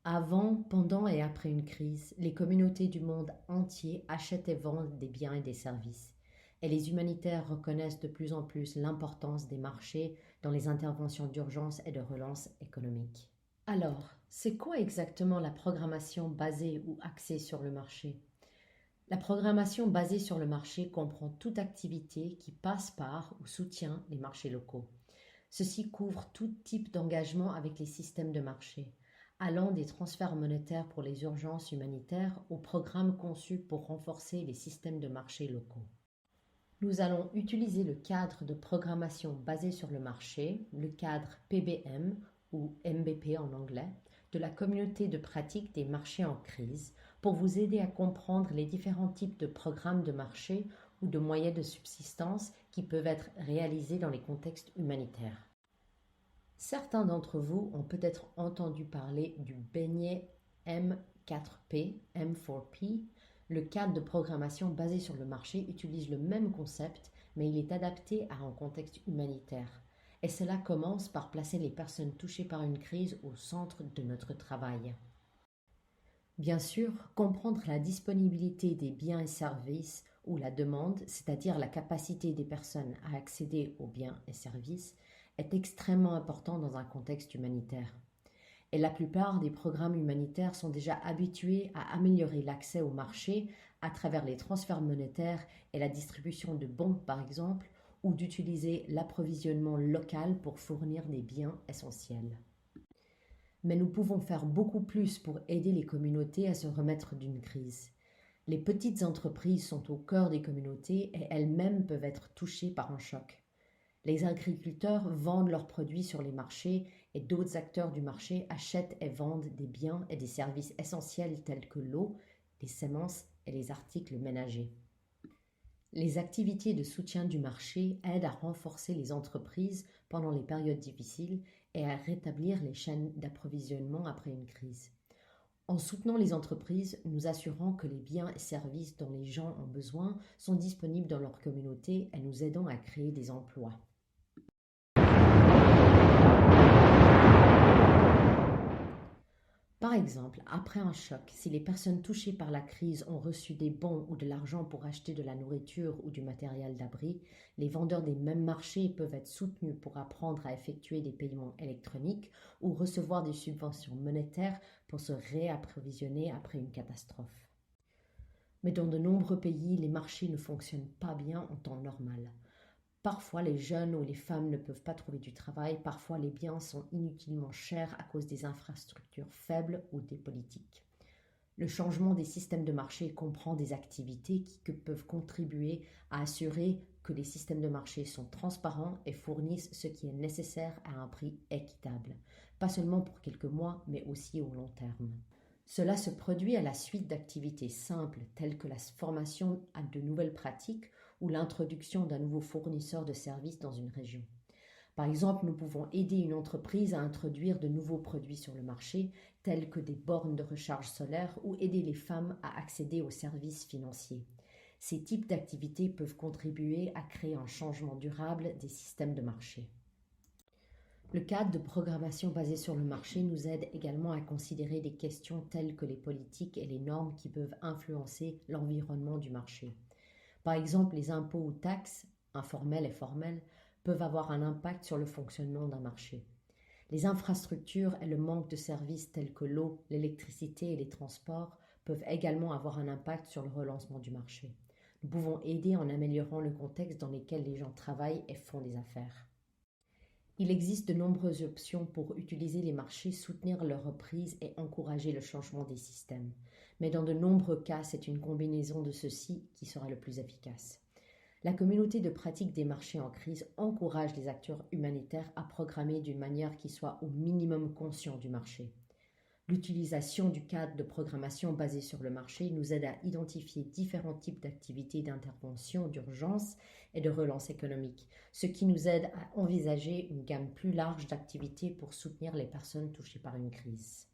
Avant, pendant et après une crise, les communautés du monde entier achètent et vendent des biens et des services. Et les humanitaires reconnaissent de plus en plus l'importance des marchés dans les interventions d'urgence et de relance économique. Alors, c'est quoi exactement la programmation basée ou axée sur le marché? La programmation basée sur le marché comprend toute activité qui passe par ou soutient les marchés locaux. Ceci couvre tout type d'engagement avec les systèmes de marché, allant des transferts monétaires pour les urgences humanitaires aux programmes conçus pour renforcer les systèmes de marché locaux. Nous allons utiliser le cadre de programmation basé sur le marché, le cadre PBM ou MBP en anglais, de la communauté de pratique des marchés en crise pour vous aider à comprendre les différents types de programmes de marché ou de moyens de subsistance qui peuvent être réalisés dans les contextes humanitaires. Certains d'entre vous ont peut-être entendu parler du beignet M4P, M4P. Le cadre de programmation basé sur le marché utilise le même concept, mais il est adapté à un contexte humanitaire. Et cela commence par placer les personnes touchées par une crise au centre de notre travail. Bien sûr, comprendre la disponibilité des biens et services ou la demande, c'est-à-dire la capacité des personnes à accéder aux biens et services, est extrêmement important dans un contexte humanitaire. Et la plupart des programmes humanitaires sont déjà habitués à améliorer l'accès au marché à travers les transferts monétaires et la distribution de bons par exemple, ou d'utiliser l'approvisionnement local pour fournir des biens essentiels. Mais nous pouvons faire beaucoup plus pour aider les communautés à se remettre d'une crise. Les petites entreprises sont au cœur des communautés et elles-mêmes peuvent être touchées par un choc. Les agriculteurs vendent leurs produits sur les marchés et d'autres acteurs du marché achètent et vendent des biens et des services essentiels tels que l'eau, les semences et les articles ménagers. Les activités de soutien du marché aident à renforcer les entreprises pendant les périodes difficiles et à rétablir les chaînes d'approvisionnement après une crise. En soutenant les entreprises, nous assurons que les biens et services dont les gens ont besoin sont disponibles dans leur communauté et nous aidons à créer des emplois. Par exemple, après un choc, si les personnes touchées par la crise ont reçu des bons ou de l'argent pour acheter de la nourriture ou du matériel d'abri, les vendeurs des mêmes marchés peuvent être soutenus pour apprendre à effectuer des paiements électroniques ou recevoir des subventions monétaires pour se réapprovisionner après une catastrophe. Mais dans de nombreux pays, les marchés ne fonctionnent pas bien en temps normal. Parfois, les jeunes ou les femmes ne peuvent pas trouver du travail, parfois les biens sont inutilement chers à cause des infrastructures faibles ou des politiques. Le changement des systèmes de marché comprend des activités qui peuvent contribuer à assurer que les systèmes de marché sont transparents et fournissent ce qui est nécessaire à un prix équitable, pas seulement pour quelques mois, mais aussi au long terme. Cela se produit à la suite d'activités simples telles que la formation à de nouvelles pratiques ou l'introduction d'un nouveau fournisseur de services dans une région. Par exemple, nous pouvons aider une entreprise à introduire de nouveaux produits sur le marché, tels que des bornes de recharge solaire, ou aider les femmes à accéder aux services financiers. Ces types d'activités peuvent contribuer à créer un changement durable des systèmes de marché. Le cadre de programmation basé sur le marché nous aide également à considérer des questions telles que les politiques et les normes qui peuvent influencer l'environnement du marché. Par exemple, les impôts ou taxes, informels et formels, peuvent avoir un impact sur le fonctionnement d'un marché. Les infrastructures et le manque de services tels que l'eau, l'électricité et les transports peuvent également avoir un impact sur le relancement du marché. Nous pouvons aider en améliorant le contexte dans lequel les gens travaillent et font des affaires. Il existe de nombreuses options pour utiliser les marchés, soutenir leur reprise et encourager le changement des systèmes. Mais dans de nombreux cas, c'est une combinaison de ceux-ci qui sera le plus efficace. La communauté de pratique des marchés en crise encourage les acteurs humanitaires à programmer d'une manière qui soit au minimum conscient du marché. L'utilisation du cadre de programmation basé sur le marché nous aide à identifier différents types d'activités d'intervention, d'urgence et de relance économique, ce qui nous aide à envisager une gamme plus large d'activités pour soutenir les personnes touchées par une crise.